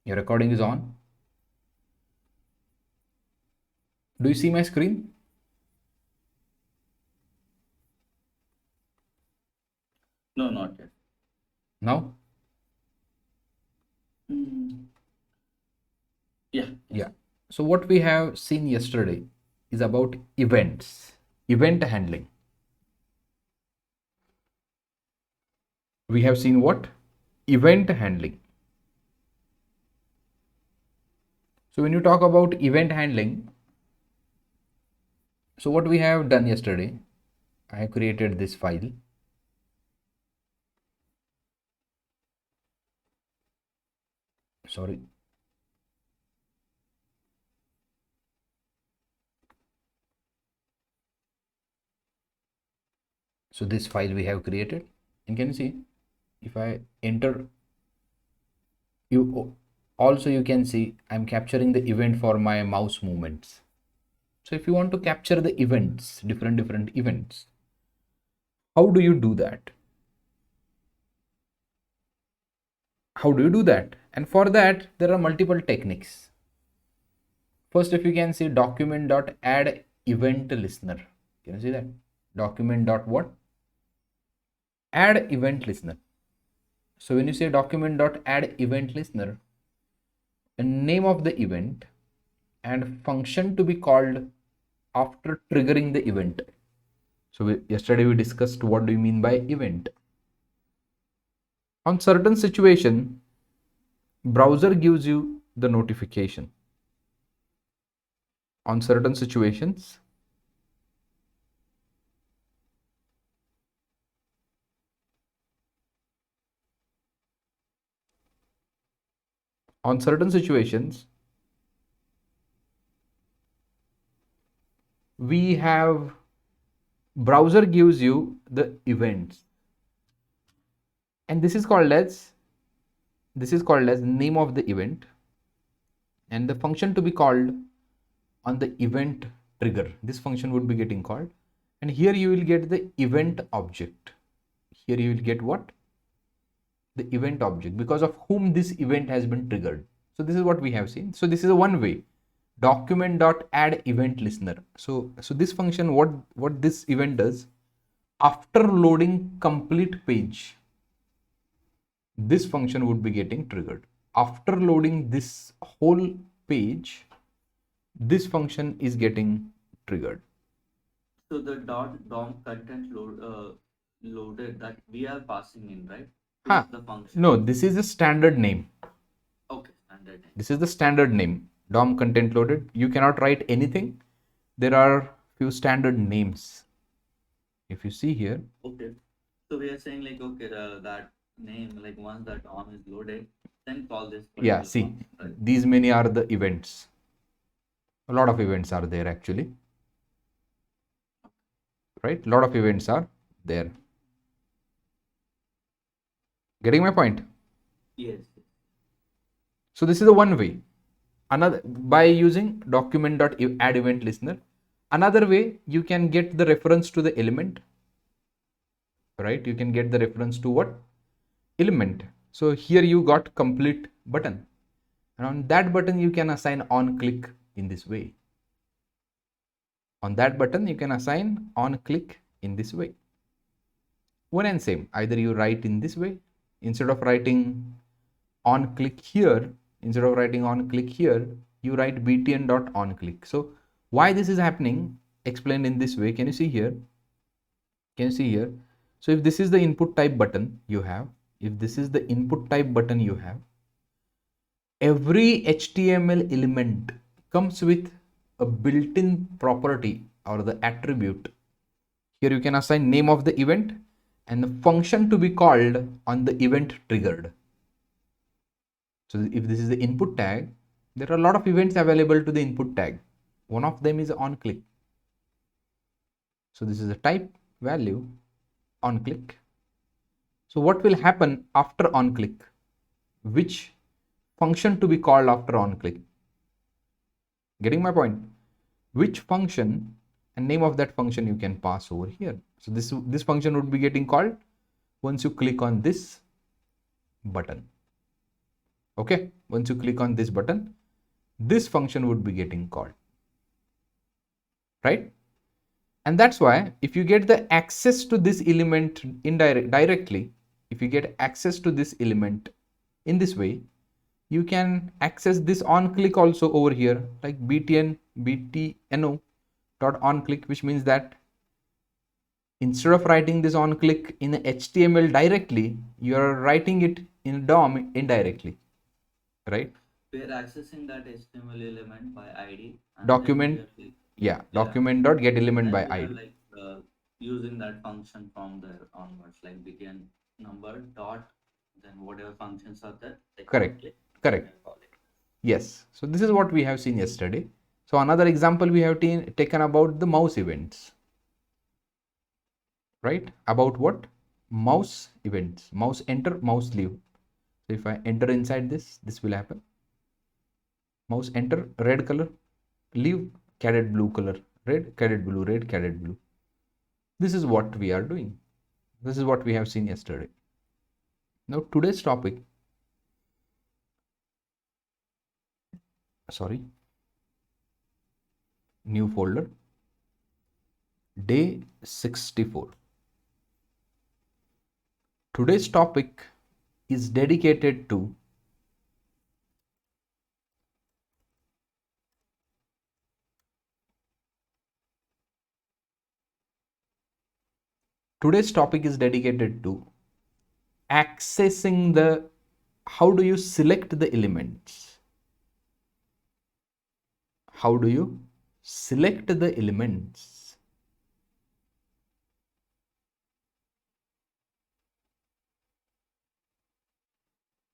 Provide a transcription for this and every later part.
Your recording is on. Do you see my screen? No, not yet. Now? Mm. Yeah. Yeah. So what we have seen yesterday is about events, event handling. We have seen what? Event handling. So when you talk about event handling, so what we have done yesterday, I have created this file. Sorry. So this file we have created, and can you see if I enter, you also you can see I'm capturing the event for my mouse movements. So if you want to capture the events, different events, how do you do that? How do you do that? And for that, there are multiple techniques. First, if you can see document.add event listener. Can you see that? Document dot what? Add event listener. So when you say document.add event listener, the name of the event and function to be called after triggering the event. So yesterday we discussed what do you mean by event. On certain situation, browser gives you the notification. On certain situations, on certain situations, we have browser gives you the events, and this is called as name of the event and the function to be called on the event trigger. This function would be getting called, and here you will get the event object. Here you will get what? The event object, because of whom this event has been triggered. So this is what we have seen. So this is a one way, document.add event listener. So this function, what this event does, after loading complete page, this function would be getting triggered. After loading this whole page, this function is getting triggered. So the dom content loaded that we are passing in, right? Huh. Is the function. No, this is a standard name. Okay, standard name. This is the standard name. DOM content loaded. You cannot write anything. There are few standard names. If you see here. Okay. So we are saying like okay, that name, like once that DOM is loaded, then call this Yeah, particular see, function, right? these many are the events. A lot of events are there actually. Right? A lot of events are there. Getting my point? Yes. So this is the one way. Another, by using document.add event listener. Another way, you can get the reference to the element. Right? You can get the reference to what? Element. So here you got complete button. And on that button, you can assign on click in this way. On that button, you can assign on click in this way. One and same. Either you write in this way, instead of writing on click here, instead of writing on click here, you write btn dot on click. So why this is happening, explained in this way. Can you see here? Can you see here? So if this is the input type button you have, if this is the input type button you have, every HTML element comes with a built-in property or the attribute. Here you can assign name of the event and the function to be called on the event triggered. So if this is the input tag, there are a lot of events available to the input tag. One of them is on click. So this is a type value on click. So what will happen after on click? Which function to be called after on click? Getting my point? Which function and name of that function you can pass over here. So this function would be getting called once you click on this button. Okay, once you click on this button, this function would be getting called, right? And that's why if you get the access to this element directly, if you get access to this element in this way, you can access this on click also over here, like btno dot on click, which means that instead of writing this on click in HTML directly, you are writing it in DOM indirectly, right? We are accessing that HTML element by ID, and then we Document, are yeah, yeah, document dot get element then by we are ID. like using that function from there onwards, like begin number dot, then whatever functions are there, like on Correct, click, then we correct. are calling. Yes. So this is what we have seen yesterday. So another example we have taken about the mouse events, right? About what? Mouse events. Mouse enter, mouse leave. So if I enter inside this will happen. Mouse enter, red color, leave, cadet blue color, red, cadet blue, red, cadet blue. This is what we are doing. This is what we have seen yesterday. Now today's topic, sorry, new folder, day 64. Today's topic is dedicated to today's topic is dedicated to accessing the, how do you select the elements? How do you select the elements?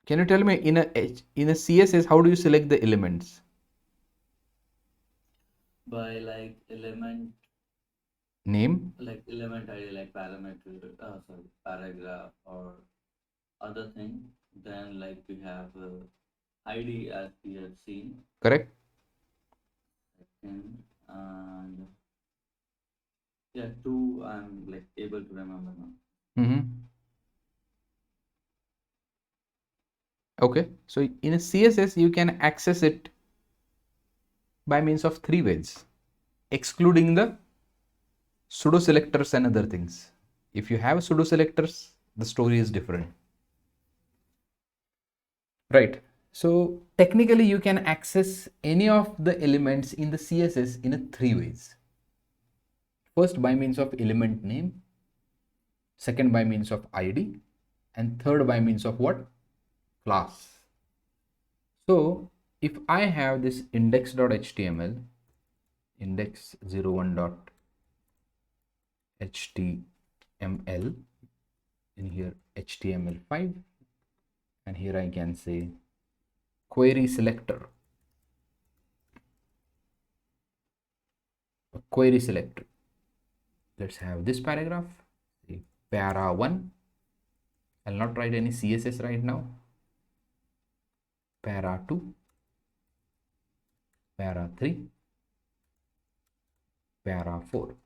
Can you tell me in a CSS how do you select the elements? By like element, Name, like element ID, like parameter, sorry, paragraph or other thing. Then like we have ID as we have seen. correct? And yeah, two I'm like able to remember now. Mm-hmm. Okay, so in a CSS you can access it by means of three ways, excluding the pseudo selectors and other things. If you have pseudo selectors, the story is different, right? So technically you can access any of the elements in the CSS in a three ways. First by means of element name, second by means of ID, and third by means of what? Class. So if I have this index.html, index01.html, in here HTML5, and here I can say query selector, a query selector. Let's have this paragraph, para 1. I'll not write any CSS right now. Para 2, para 3, para 4,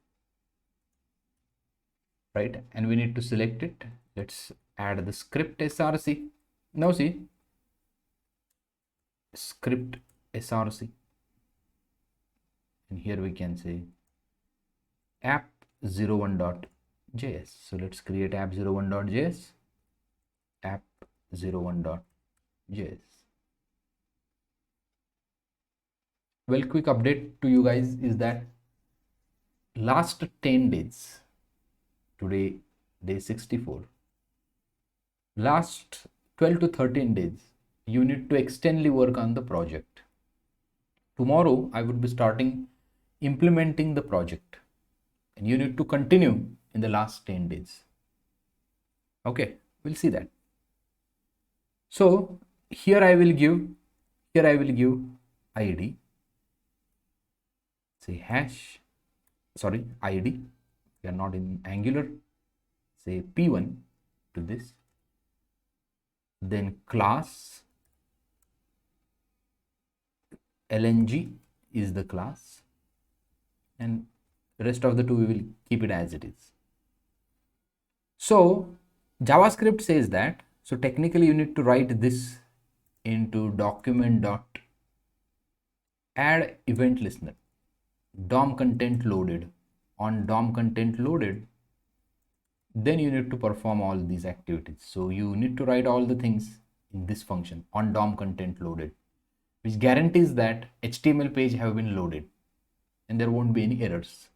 right? And we need to select it. Let's add the script src. Now see, script src, and here we can say app01.js. So let's create app01.js, app01.js. Well, quick update to you guys is that last 10 days, today day 64, last 12 to 13 days, you need to extensively work on the project. Tomorrow I would be starting implementing the project, and you need to continue in the last 10 days. Okay, we'll see that. So here I will give id, say hash, sorry, id, we are not in Angular, say p1 to this, then class lng is the class, and rest of the two we will keep it as it is. So JavaScript says that, so technically you need to write this into document dot add event listener, DOM content loaded. On DOM content loaded, then you need to perform all these activities. So you need to write all the things in this function on DOM content loaded, which guarantees that HTML page have been loaded and there won't be any errors.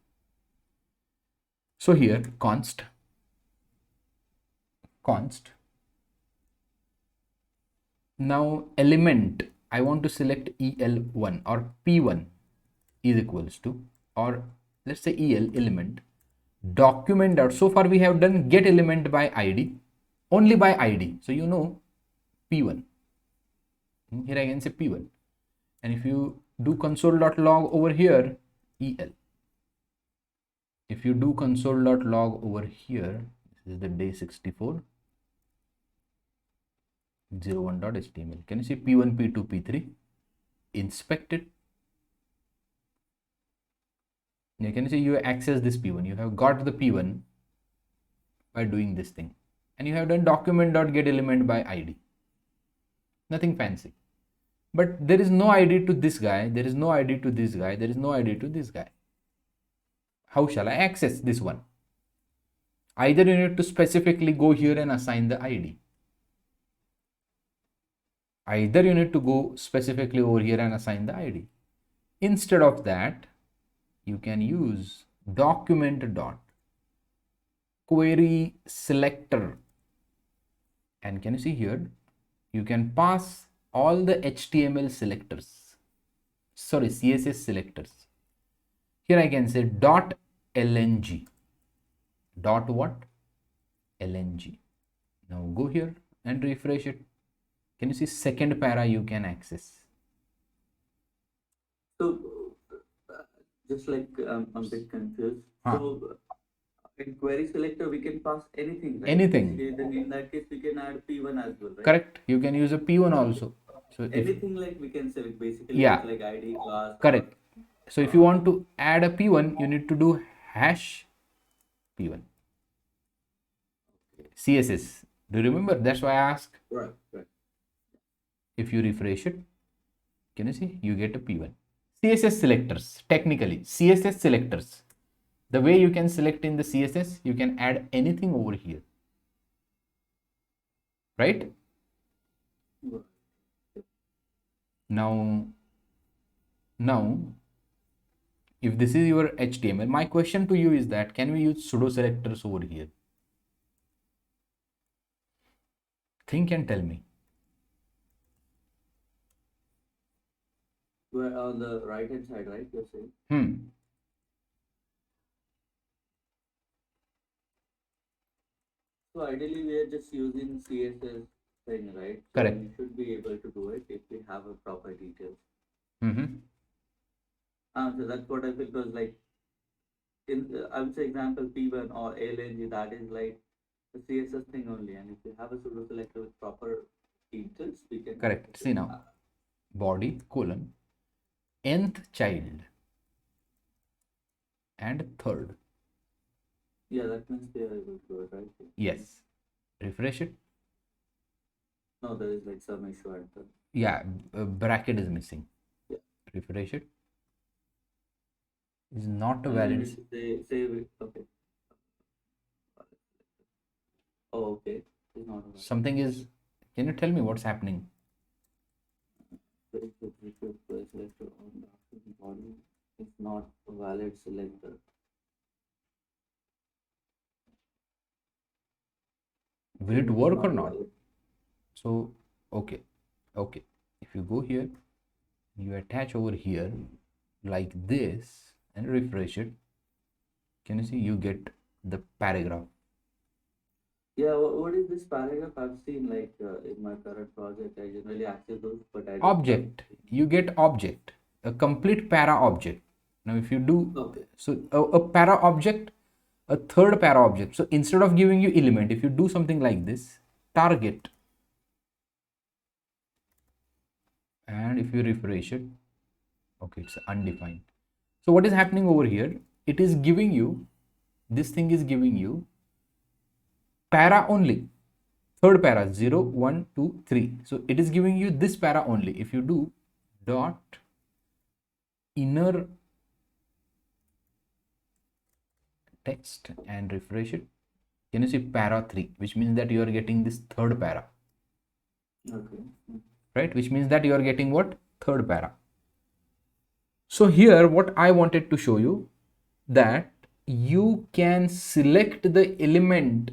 So here const now element, I want to select el1 or p1 is equals to, or let's say el element document dot, so far we have done get element by id, only by id, so you know p1. Here I can say p1, and if you do console.log over here, el, if you do console.log over here, this is the day 64 01.html. Can you see p1 p2 p3? Inspect it. You can see you access this p1, you have got the p1 by doing this thing, and you have done document.get element by id, nothing fancy. But there is no id to this guy, there is no id to this guy, there is no id to this guy. How shall I access this one? Either you need to specifically go here and assign the id, either you need to go specifically over here and assign the id. Instead of that, you can use document dot query selector, and can you see here you can pass all the HTML selectors, sorry, CSS selectors. Here I can say dot lng, dot what, lng. Now go here and refresh it. Can you see second para you can access? So, just like I'm a bit confused. So, in query selector, we can pass anything, right? Anything. Then in that case, we can add P1 as well, right? Correct. You can use a P1 also. So anything like we can select basically, yeah, like ID class. Correct. So if you want to add a P1, you need to do hash P1. CSS. Do you remember? That's why I asked. Right, right. If you refresh it, can you see? You get a P1. CSS selectors. Technically, CSS selectors. The way you can select in the CSS, you can add anything over here. Right? Now, if this is your HTML, my question to you is that can we use pseudo selectors over here? Think and tell me. We're on the right hand side, right? You're saying? So ideally we are just using CSS thing, right? So correct. We should be able to do it if we have a proper details. So that's what I feel, because like in I would say example P1 or ALNG, that is like the CSS thing only, and if you have a pseudo selector with proper details, we can. Correct. See now, body colon nth child and third. Yeah, that means they are able to do it, right? Yes. Refresh it. No, there is like some issue at the. Yeah, bracket is missing. Yeah. Refresh it. Is not a valid. Save it. Okay. Oh, okay. It's not a something is. Can you tell me what's happening? Selector on the body is not a valid selector. Will it work or not? So okay, if you go here, you attach over here like this and refresh it, can you see you get the paragraph? Yeah, what is this paragraph? I've seen like in my current project, I generally access those, but I object, you get object, a complete para object. Now if you do, okay. So a para object, a third para object. So instead of giving you element, if you do something like this, target, and if you refresh it, okay, it's undefined. So what is happening over here? It is giving you, this thing is giving you para only, third para 0, 1, 2, 3. So it is giving you this para only. If you do dot inner text and refresh it, can you see para 3, which means that you are getting this third para. Okay. Right, which means that you are getting what? Third para. So here what I wanted to show you, that you can select the element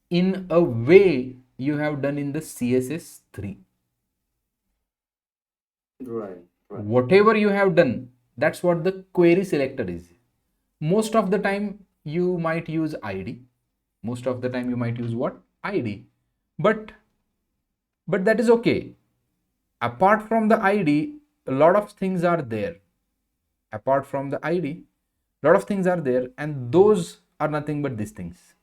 in a way you have done in the CSS 3. Right. Right. Whatever you have done, that's what the query selector is. Most of the time you might use ID. Most of the time you might use what? ID. But that is okay. Apart from the ID, a lot of things are there. Apart from the ID, a lot of things are there, and those are nothing but these things.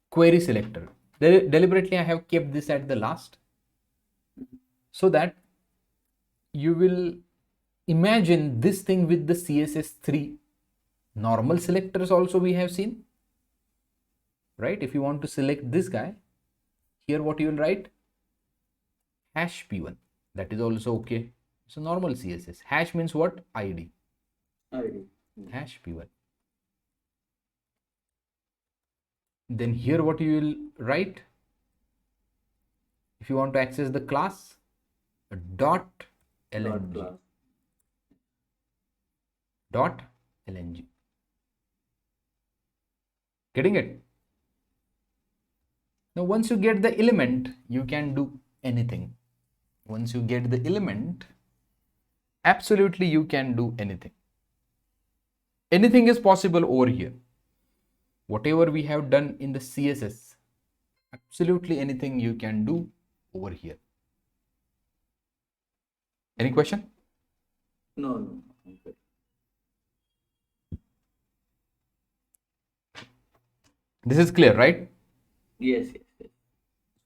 Query selector. Deliberately I have kept this at the last, so that you will imagine this thing with the CSS3 normal selectors also we have seen, right? If you want to select this guy, here what you will write? Hash p1. That is also okay. So normal CSS. Hash means what? ID. ID. Hash p1. Then here what you will write? If you want to access the class, dot Dot lng. class. Dot lng. Getting it? Now once you get the element, you can do anything. Once you get the element, absolutely you can do anything. Anything is possible over here. Whatever we have done in the CSS, absolutely anything you can do over here. Any question? No, no. Okay. This is clear, right? Yes, yes, yes.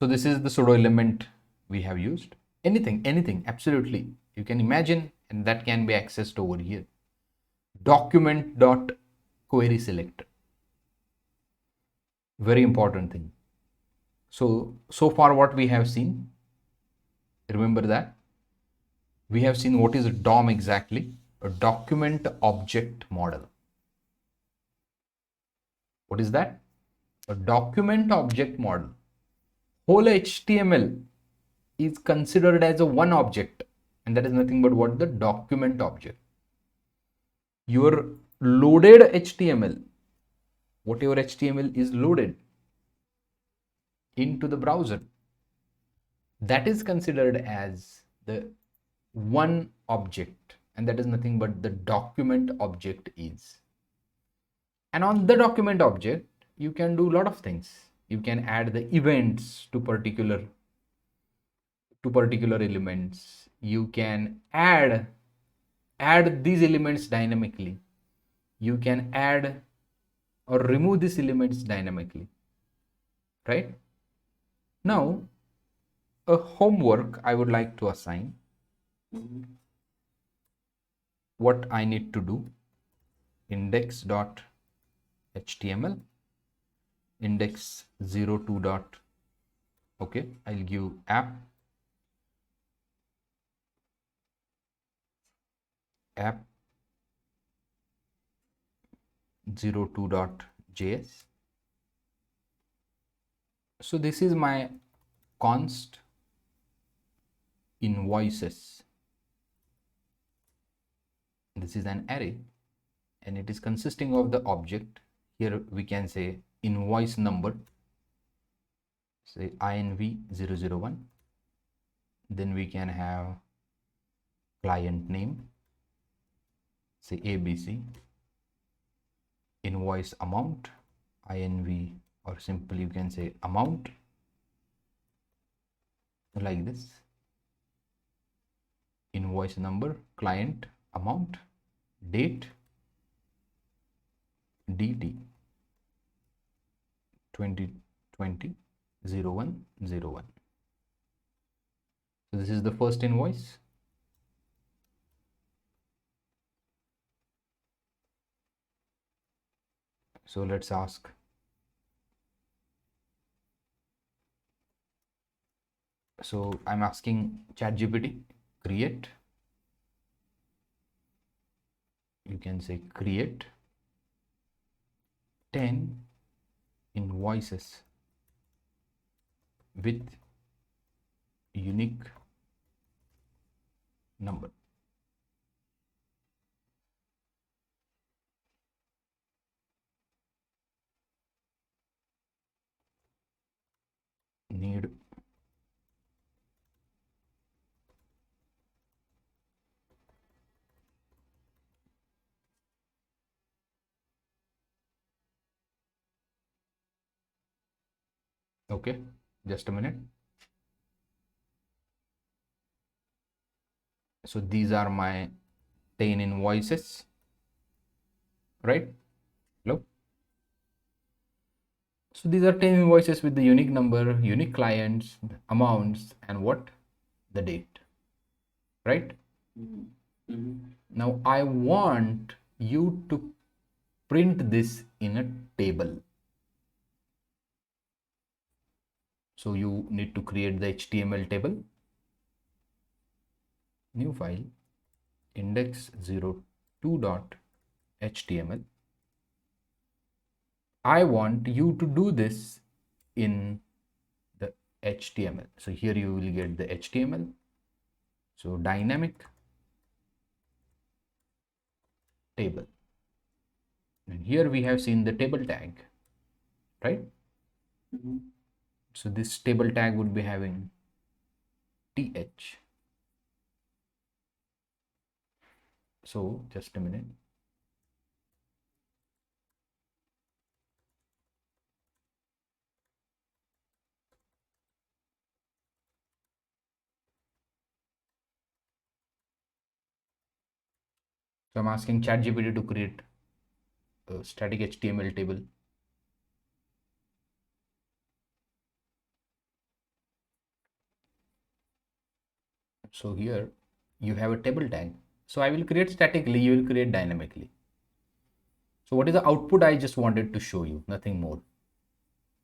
So this is the pseudo element we have used. Anything, absolutely. You can imagine, and that can be accessed over here. Document dot query selector. Very important thing. So far what we have seen, remember that we have seen what is a DOM exactly, a document object model. What is that? A document object model. Whole HTML is considered as a one object, and that is nothing but what? The document object. Your loaded HTML, whatever HTML is loaded into the browser, that is considered as the one object, and that is nothing but the document object is. And on the document object, you can do a lot of things. You can add the events to particular elements. You can add these elements dynamically. You can add or remove these elements dynamically, right? Now a homework I would like to assign. What I need to do: index.html, index 02 dot, okay, I'll give app 02.js. So this is my const invoices. This is an array, and it is consisting of the object. Here we can say invoice number, say inv001. Then we can have client name, say abc. Invoice amount, inv, or simply you can say amount, like this. Invoice number, client, amount, date, dt 2020 0101. So this is the first invoice. So let's ask So I'm asking ChatGPT, create, you can say create 10 invoices with unique number. Need okay, just a minute. So these are my 10 invoices, right? Hello. So these are 10 invoices with the unique number, unique clients, amounts, and what? The date, right? Mm-hmm. Mm-hmm. Now I want you to print this in a table. So you need to create the HTML table, new file, index02.html. I want you to do this in the HTML. So here you will get the HTML. So dynamic table. And here we have seen the table tag, right? Mm-hmm. So this table tag would be having th. So just a minute. So I'm asking ChatGPT to create a static HTML table. So here you have a table tag. So I will create statically, you will create dynamically. So what is the output I just wanted to show you, nothing more.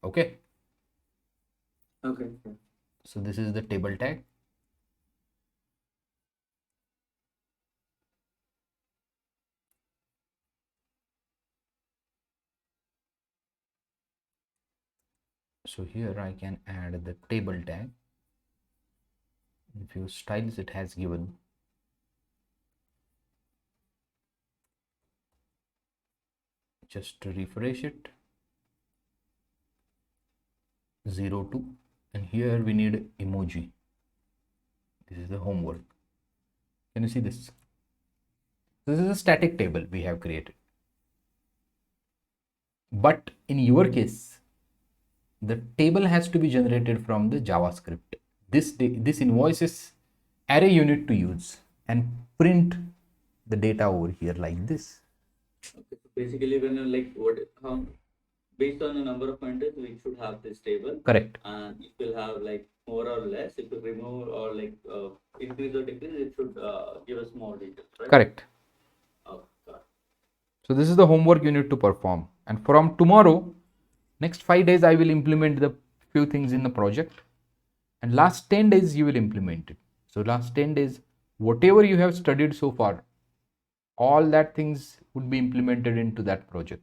Okay. Okay. So this is the table tag. So here I can add the table tag. In few styles it has given. Just to refresh it. 02, and here we need emoji. This is the homework. Can you see this? This is a static table we have created. But in your case, the table has to be generated from the JavaScript. This invoices array unit to use and print the data over here like this. Okay. So basically, when you like what how based on the number of pointers, we should have this table, Correct. and it will have like more or less. If you remove or like increase or decrease, it should give us more details, right? Correct. Oh, got it. So this is the homework you need to perform. And from tomorrow, next 5 days, I will implement the few things in the project. And last 10 days, you will implement it. So last 10 days, whatever you have studied so far, all that things would be implemented into that project,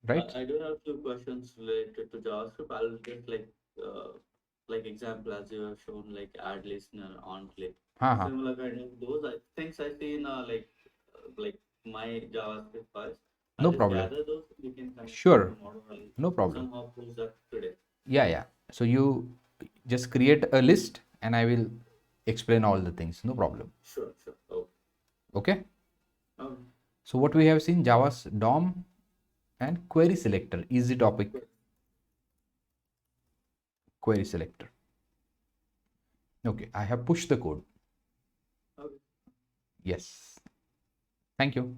right? I do have few questions related to JavaScript. I'll just like example as you have shown, like add listener on click. Uh-huh. Similar kind of those things I see in like my JavaScript files. I'll No just problem. gather those. We can connect Sure. tomorrow. I'll No problem. somehow close that today. Yeah. So you just create a list and I will explain all the things. No problem. Sure. Oh, Okay. okay. So what we have seen, Java's DOM and query selector, easy topic, query selector. Okay, I have pushed the code. Okay. Yes. Thank you.